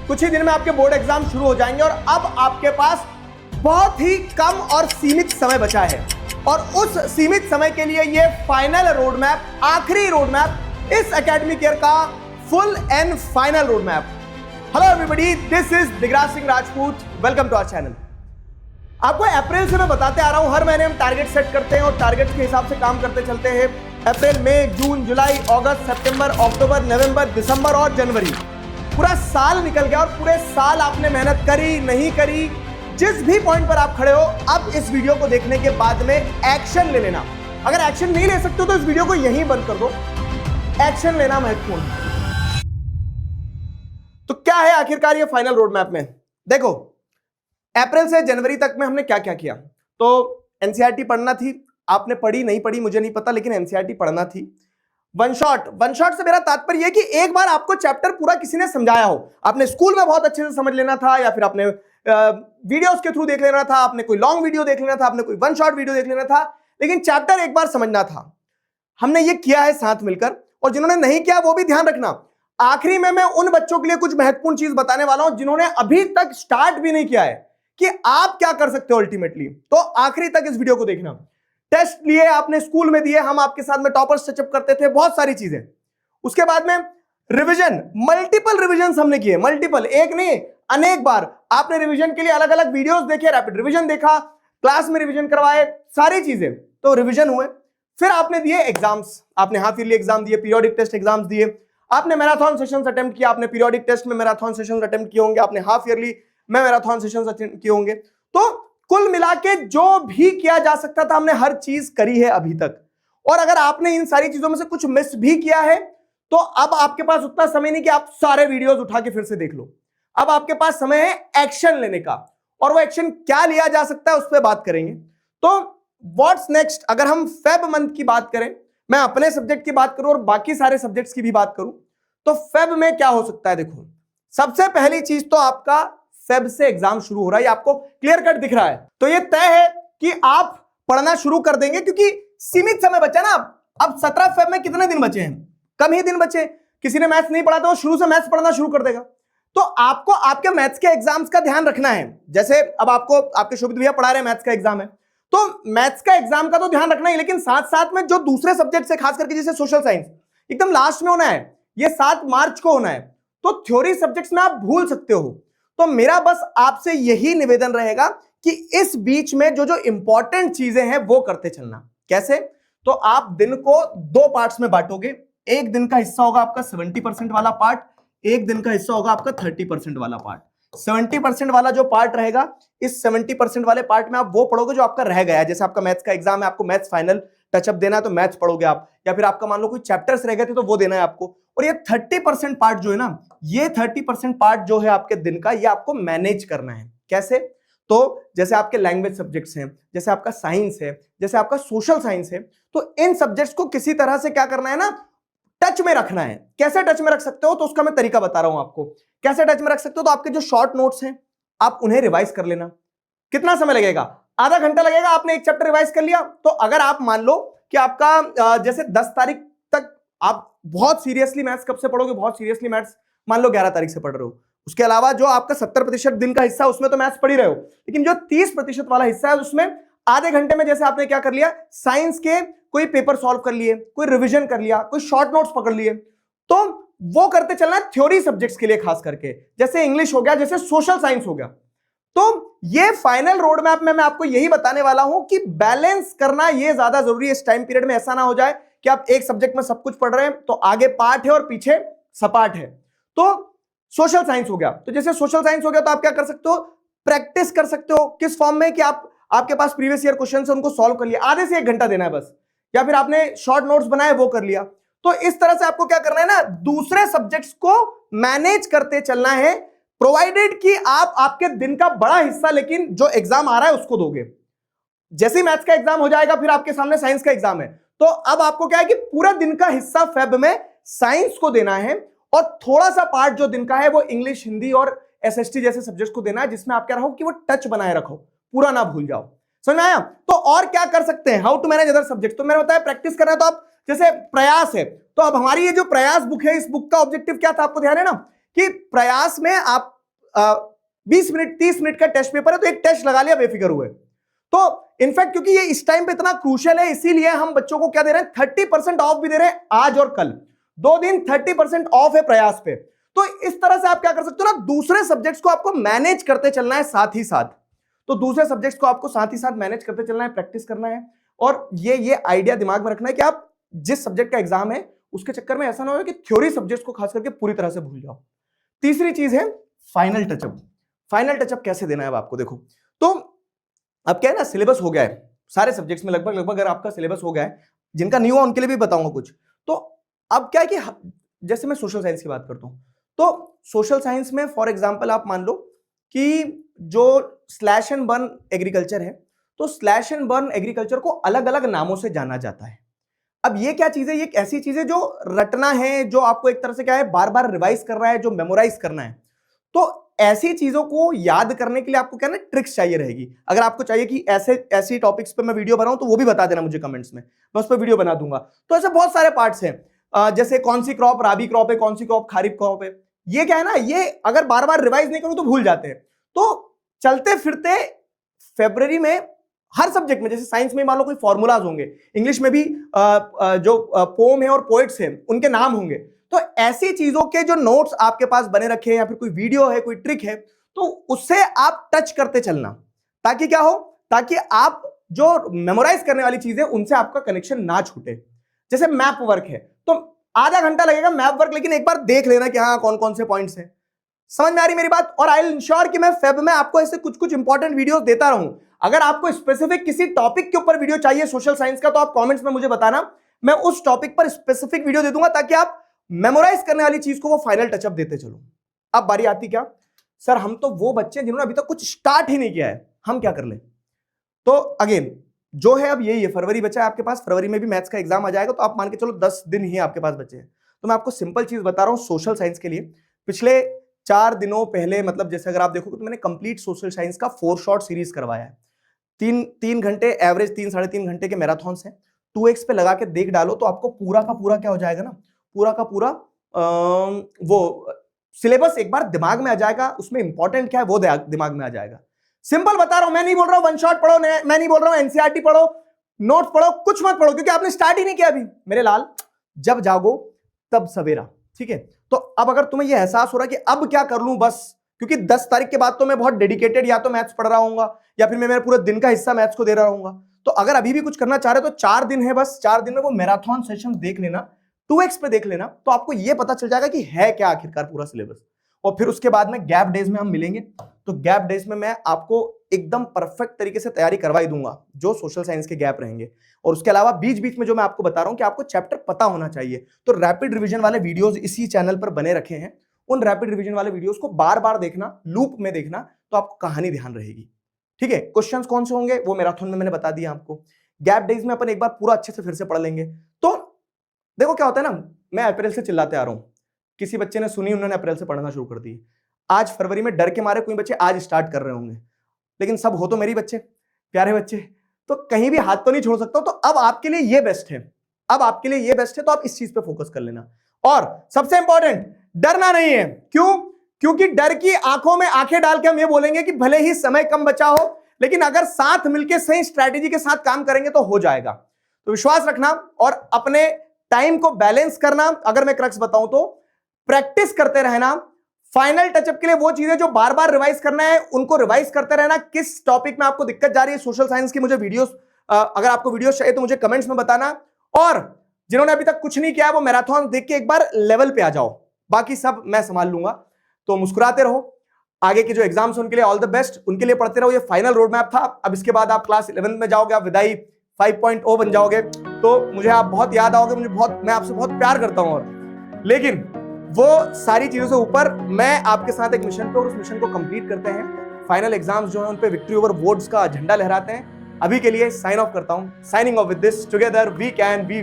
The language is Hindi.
कुछ ही दिन में आपके बोर्ड एग्जाम शुरू हो जाएंगे और अब आपके पास बहुत ही कम और सीमित समय बचा है और उस सीमित समय के लिए ये फाइनल रोड मैप, आखिरी रोड मैप, इस एकेडमिक ईयर का full and final road map. Hello everybody, this is Digraj Singh Rajput, welcome to our channel. आपको अप्रैल से मैं बताते आ रहा हूं, हर महीने हम टारगेट सेट करते हैं और टारगेट के हिसाब से काम करते चलते हैं। अप्रैल, मई, जून, जुलाई, अगस्त, सितंबर, अक्टूबर, नवंबर, दिसंबर और जनवरी, पूरा साल निकल गया और पूरे साल आपने मेहनत करी नहीं करी, जिस भी पॉइंट पर आप खड़े हो, अब इस वीडियो को देखने के बाद में एक्शन ले लेना। अगर एक्शन नहीं ले सकते हो तो इस वीडियो को यहीं बंद कर दो। एक्शन लेना महत्वपूर्ण है। तो क्या है आखिरकार ये फाइनल रोड मैप में? देखो, अप्रैल से जनवरी तक में हमने क्या क्या किया। तो एनसीईआरटी पढ़ना थी, आपने पढ़ी नहीं पढ़ी मुझे नहीं पता, लेकिन एनसीईआरटी पढ़ना थी। वन शॉट से मेरा तात्पर्य यह कि एक बार आपको चैप्टर पूरा किसी ने समझाया हो, आपने स्कूल में बहुत अच्छे से समझ लेना था, या फिर आपने वीडियोस के थ्रू देख लेना था, आपने कोई लॉन्ग वीडियो देख लेना था, आपने कोई वन शॉट वीडियो देख लेना था, लेकिन चैप्टर एक बार समझना था। हमने ये किया है साथ मिलकर, और जिन्होंने नहीं किया वो भी ध्यान रखना। आखिरी में मैं उन बच्चों के लिए कुछ महत्वपूर्ण चीज बताने वाला हूं जिन्होंने अभी तक स्टार्ट भी नहीं किया है कि आप क्या कर सकते हो अल्टीमेटली। तो आखिरी तक इस वीडियो को देखना। टेस्ट लिए आपने स्कूल में दिए, हम आपके साथ में टॉपर्स टचअप करते थे, बहुत सारी चीजें। उसके बाद में रिवीजन, मल्टीपल रिवीजन हमने किए, मल्टीपल, एक नहीं अनेक बार। आपने रिवीजन के लिए अलग अलग वीडियोस देखे, रैपिड रिवीजन देखा, क्लास में रिवीजन करवाए, सारी चीजें, तो रिवीजन हुए। फिर आपने दिए एग्जाम्स, आपने हाफ ईयरली एग्जाम दिए, पीरियोडिक टेस्ट एग्जाम्स दिए, आपने मैराथन सेशंस अटेम्प्ट किया, आपने पीरियोडिक टेस्ट में मैराथन सेशंस अटेम्प्ट किए होंगे, आपने हाफ ईयरली में मैराथन सेशंस अटेम्प्ट किए होंगे। तो कुल मिला के जो भी किया जा सकता था हमने हर चीज करी है अभी तक। और अगर आपने इन सारी चीजों में से कुछ मिस भी किया है तो अब आपके पास उतना समय नहीं कि आप सारे वीडियोस उठा के फिर से देख लो। अब आपके पास समय है एक्शन लेने का, और वो एक्शन क्या लिया जा सकता है उस पर बात करेंगे। तो व्हाट्स नेक्स्ट, अगर हम फेब मंथ की बात करें, मैं अपने सब्जेक्ट की बात करूं और बाकी सारे सब्जेक्ट्स की भी बात करूं, तो फेब में क्या हो सकता है? देखो, सबसे पहली चीज तो आपका फेब से एग्जाम शुरू हो रहा है, आपको क्लियर कट दिख रहा है, तो ये तय है कि आप पढ़ना शुरू कर देंगे, क्योंकि सीमित समय बचा ना। अब 17 फेब में कितने दिन बचे हैं? कम ही दिन बचे। किसी ने मैथ्स नहीं पढ़ा तो शुरू से मैथ्स पढ़ना शुरू कर देगा। तो आपको आपके मैथ्स के एग्जाम्स का ध्यान रखना है। जैसे अब आपको आपके शोभित भैया पढ़ा रहे हैं, मैथ्स का एग्जाम है, तो मैथ्स का एग्जाम का तो ध्यान रखना ही, लेकिन साथ साथ में जो दूसरे सब्जेक्ट है, खास करके जैसे सोशल साइंस, एकदम लास्ट में होना है, ये 7 मार्च को होना है, तो थ्योरी सब्जेक्ट्स में आप भूल सकते हो। तो मेरा बस आपसे यही निवेदन रहेगा कि इस बीच में जो जो इंपॉर्टेंट चीजें हैं वो करते चलना। कैसे? तो आप दिन को 2 पार्ट्स में बांटोगे। एक दिन का हिस्सा होगा आपका 70% वाला पार्ट, एक दिन का हिस्सा होगा आपका 30% वाला पार्ट। 70% वाला जो पार्ट रहेगा, इस 70% वाले पार्ट में आप वो पढ़ोगे जो आपका रह गया है। जैसे आपका मैथ्स का एग्जाम है, आपको मैथ्स फाइनल टचअप देना है तो मैथ्स पढ़ोगे आप, या फिर आपका मान लो कोई चैप्टर्स रह गए थे तो वो देना है आपको। और ये 30% पार्ट जो है ना, ये 30% पार्ट जो है आपके दिन का, ये आपको मैनेज करना है। कैसे? तो जैसे आपके लैंग्वेज सब्जेक्ट्स हैं, जैसे आपका साइंस है, जैसे आपका सोशल साइंस है, तो इन सब्जेक्ट्स को किसी तरह से क्या करना है ना, टच में रखना है। कैसे टच में रख सकते हो? तो उसका मैं तरीका बता रहा हूं आपको। कैसे टच में रख सकते हो? तो आपके जो शॉर्ट नोट्स हैं आप उन्हें रिवाइज कर लेना। कितना समय लगेगा? आधा घंटा लगेगा। आपने एक चैप्टर रिवाइज कर लिया, तो अगर आप मान लो कि आपका जैसे 10 तारीख तक आप बहुत सीरियसली मैथ्स कब से पढ़ोगे, बहुत सीरियसली मैथ्स मान लो 11 तारीख से पढ़ रहे हो, उसके अलावा जो आपका 70% दिन का हिस्सा उसमें तो मैथ्स पढ़ ही रहे हो, लेकिन जो 30% वाला हिस्सा है उसमें आधे घंटे में जैसे आपने क्या कर लिया, साइंस के कोई पेपर सॉल्व कर लिए, कोई रिवीजन कर लिया, कोई शॉर्ट नोट्स पकड़ लिए, तो वो करते चलना थ्योरी सब्जेक्ट्स के लिए, खास करके जैसे इंग्लिश हो गया, जैसे सोशल साइंस हो गया। तो ये फाइनल रोड मैप में मैं आपको यही बताने वाला हूं कि बैलेंस करना ये ज्यादा जरूरी है इस टाइम पीरियड में। ऐसा ना हो जाए कि आप एक सब्जेक्ट में सब कुछ पढ़ रहे हैं तो आगे पार्ट है और पीछे सपाट है। तो सोशल साइंस हो गया, तो जैसे सोशल साइंस हो गया तो आप क्या कर सकते हो, प्रैक्टिस कर सकते हो। किस फॉर्म में? कि आपके पास प्रीवियस ईयर क्वेश्चन है, उनको सॉल्व कर लिया, आधे से 1 घंटा देना है बस, या फिर आपने शॉर्ट नोट्स बनाए वो कर लिया। तो इस तरह से आपको क्या करना है ना, दूसरे सब्जेक्ट्स को मैनेज करते चलना है, प्रोवाइडेड कि आप आपके दिन का बड़ा हिस्सा लेकिन जो एग्जाम आ रहा है उसको दोगे। जैसे ही मैथ्स का एग्जाम हो जाएगा फिर आपके सामने साइंस का एग्जाम है, तो अब आपको क्या है कि पूरा दिन का हिस्सा फेब में साइंस को देना है, और थोड़ा सा पार्ट जो दिन का है वो इंग्लिश, हिंदी और एसएसटी जैसे सब्जेक्ट्स को देना है, जिसमें आप क्या रहो कि वो टच बनाए रखो, पूरा ना भूल जाओ। समझ में आया? तो और क्या कर सकते हैं, how to manage other subject. तो मैंने बताया प्रैक्टिस करना है, तो आप जैसे प्रयास है, तो अब हमारी ये जो प्रयास बुक है, इस बुक का ऑब्जेक्टिव क्या था आपको ध्यान है ना, कि प्रयास में आप 20 मिनट 30 मिनट का टेस्ट पेपर है, तो एक टेस्ट लगा लिया, बेफिक्र हुए। तो इनफैक्ट क्योंकि ये इस टाइम पे इतना क्रूशियल है, इसीलिए हम बच्चों को क्या दे रहे हैं, 30% ऑफ भी दे रहे हैं आज और कल, 2 दिन 30% ऑफ है प्रयास पे। तो इस तरह से आप क्या कर सकते हो ना, दूसरे सब्जेक्ट्स को आपको मैनेज करते चलना है साथ ही साथ। तो दूसरे सब्जेक्ट्स को आपको साथ ही साथ मैनेज करते चलना है, प्रैक्टिस करना है, और ये आइडिया दिमाग में रखना है कि आप जिस सब्जेक्ट का एग्जाम है उसके चक्कर में ऐसा ना हो कि थ्योरी सब्जेक्ट्स को खास करके पूरी तरह से भूल जाओ। तीसरी चीज है फाइनल टचअप। फाइनल टचअप कैसे देना है अब आपको, देखो तो अब क्या है ना, सिलेबस हो गया है सारे सब्जेक्ट्स में लगभग अगर आपका सिलेबस हो गया है, जिनका न्यू है उनके लिए भी बताऊंगा कुछ। तो अब क्या है कि जैसे मैं सोशल साइंस की बात करता हूं, तो सोशल साइंस में फॉर एग्जांपल आप मान लो कि जो स्लैश एंड बर्न एग्रीकल्चर है, तो स्लैश एंड बर्न एग्रीकल्चर को अलग अलग नामों से जाना जाता है। अब ये क्या चीज है, ये एक ऐसी चीज है जो रटना है, जो आपको एक तरह से क्या है, बार बार रिवाइज करना है, जो मेमोराइज करना है। तो ऐसी चीजों को याद करने के लिए आपको क्या ना, ट्रिक्स चाहिए रहेगी। अगर आपको चाहिए कि ऐसी टॉपिक्स पे मैं वीडियो बनाऊं, तो वो भी बता देना मुझे कमेंट्स में, मैं उस पर वीडियो बना दूंगा। तो ऐसे बहुत सारे पार्ट्स हैं, जैसे कौन सी क्रॉप राबी क्रॉप है, कौन सी क्रॉप खरीफ क्रॉप है। ये क्या है ना, ये अगर बार बार रिवाइज नहीं करूं तो भूल जाते हैं। तो चलते फिरते फरवरी में हर सब्जेक्ट में, जैसे साइंस में मान लो कोई फॉर्मूलाज होंगे, इंग्लिश में भी जो पोम है और पोएट्स हैं उनके नाम होंगे। तो ऐसी चीजों के जो नोट्स आपके पास बने रखे हैं, या फिर कोई वीडियो है, कोई ट्रिक है, तो उससे आप टच करते चलना, ताकि क्या हो, ताकि आप जो मेमोराइज करने वाली चीज है उनसे आपका कनेक्शन ना छूटे। जैसे मैप वर्क है, तो आधा घंटा लगेगा मैप वर्क, लेकिन एक बार देख लेना कि हाँ कौन कौन से पॉइंट्स हैं। समझ में आ रही मेरी बात? और आई विल इंश्योर कि मैं फेब में आपको ऐसे कुछ कुछ इंपॉर्टेंट वीडियोस देता रहूं। अगर आपको स्पेसिफिक किसी टॉपिक के ऊपर वीडियो चाहिए सोशल साइंस का, तो आप कमेंट्स में मुझे बताना, मैं उस टॉपिक पर स्पेसिफिक वीडियो दे दूंगा, ताकि आप मेमोराइज करने वाली चीज को वो फाइनल टचअप देते चलो। अब बारी आती क्या, सर हम तो वो बच्चे जिन्होंने अभी तक कुछ स्टार्ट ही नहीं किया है, हम क्या कर लें? तो अगेन जो है, अब यही है, फरवरी बचा है आपके पास, फरवरी में भी मैथ्स का एग्जाम आ जाएगा, तो आप मान के चलो 10 दिन ही आपके पास बचे हैं। तो मैं आपको सिंपल चीज बता रहा हूं सोशल साइंस के लिए। पिछले 4 दिनों पहले, मतलब जैसे अगर आप देखोगे तो मैंने कंप्लीट सोशल साइंस का 4 शॉर्ट सीरीज करवाया है। 3 घंटे एवरेज, 3-3.5 घंटे के मैराथन्स हैं। 2x पे लगा के देख डालो तो आपको पूरा का पूरा क्या हो जाएगा ना, पूरा का पूरा वो सिलेबस एक बार दिमाग में आ जाएगा, उसमें इंपॉर्टेंट क्या है वो दिमाग में आ जाएगा। सिंपल बता रहा हूं, मैं नहीं बोल रहा हूं वन शॉट पढ़ो, मैं नहीं बोल रहा हूं एनसीईआरटी पढ़ो, नोट्स पढ़ो, कुछ मत पढ़ो, क्योंकि आपने स्टार्ट ही नहीं किया अभी मेरे लाल। जब जागो तब सवेरा, ठीक है? तो अब अगर तुम्हें यह एहसास हो रहा है कि अब क्या कर लूं बस, क्योंकि 10 तारीख के बाद तो मैं बहुत डेडिकेटेड या तो मैथ्स पढ़ रहा हूंगा, या फिर मैं मेरे पूरे दिन का हिस्सा मैथ्स को दे रहा हूंगा। तो अगर अभी भी कुछ करना चाह रहे हो तो 4 दिन है बस, 4 दिन में वो मैराथन सेशन देख लेना, 2x पे देख लेना, तो आपको ये पता चल जाएगा कि है क्या आखिरकार पूरा सिलेबस। और फिर उसके बाद में गैप डेज में हम मिलेंगे, तो गैप डेज में मैं आपको एकदम परफेक्ट तरीके से तैयारी करवाई दूंगा, जो सोशल साइंस के गैप रहेंगे। और उसके अलावा बीच बीच में जो मैं आपको बता रहा हूं कि आपको चैप्टर पता होना चाहिए, तो रैपिड रिवीजन वाले वीडियोस इसी चैनल पर बने रखे हैं। उन रैपिड रिवीजन वाले वीडियोस को बार बार देखना, लूप में देखना, तो आपको कहानी ध्यान रहेगी, ठीक है? क्वेश्चंस कौन से होंगे वो मैराथन में मैंने बता दिया आपको। गैप डेज में अपन एक बार पूरा अच्छे से फिर से पढ़ लेंगे। तो देखो क्या होता है ना, मैं अप्रैल से चिल्लाते आ रहा हूं, किसी बच्चे ने सुनी, उन्होंने अप्रैल से पढ़ना शुरू कर दी। आज फरवरी में डर के मारे कोई बच्चे आज स्टार्ट कर रहे होंगे, लेकिन सब हो तो मेरी बच्चे, प्यारे बच्चे, तो कहीं भी हाथ तो नहीं छोड़ सकता। तो अब आपके लिए ये बेस्ट है, अब आपके लिए ये बेस्ट है, तो आप इस चीज पे फोकस कर लेना। और सबसे इंपॉर्टेंट, डरना नहीं है। क्यों? क्योंकि डर की आंखों में आंखें डाल के हम ये बोलेंगे कि भले ही समय कम बचा हो, लेकिन अगर साथ मिलकर सही स्ट्रैटेजी के साथ काम करेंगे तो हो जाएगा। तो विश्वास रखना और अपने टाइम को बैलेंस करना। अगर मैं क्रक्स बताऊं तो प्रैक्टिस करते रहना। फाइनल टचअप के लिए वो चीजें जो बार बार रिवाइज करना है उनको रिवाइज करते रहना। किस टॉपिक में आपको दिक्कत जा रही है सोशल साइंस की, मुझे वीडियोस, अगर आपको वीडियोस चाहिए तो मुझे कमेंट्स में बताना। और जिन्होंने अभी तक कुछ नहीं किया है वो मैराथन देख के एक बार लेवल पे आ जाओ, बाकी सब मैं संभाल लूंगा। तो मुस्कुराते रहो, आगे के जो एग्जाम्स उनके लिए ऑल द बेस्ट, उनके लिए पढ़ते रहो। ये फाइनल रोड मैप था। अब इसके बाद आप क्लास 11 में जाओगे, आप विदाई 5.0 बन जाओगे, तो मुझे आप बहुत याद आओगे, मैं आपसे बहुत प्यार करता हूं। और लेकिन वो सारी चीजों से ऊपर मैं आपके साथ एक मिशन पे, और उस मिशन को कंप्लीट करते हैं। फाइनल एग्जाम्स जो है उन पे विक्ट्री ओवर वोट्स का झंडा लहराते हैं। अभी के लिए साइन ऑफ करता हूं। Signing off with this, together we can B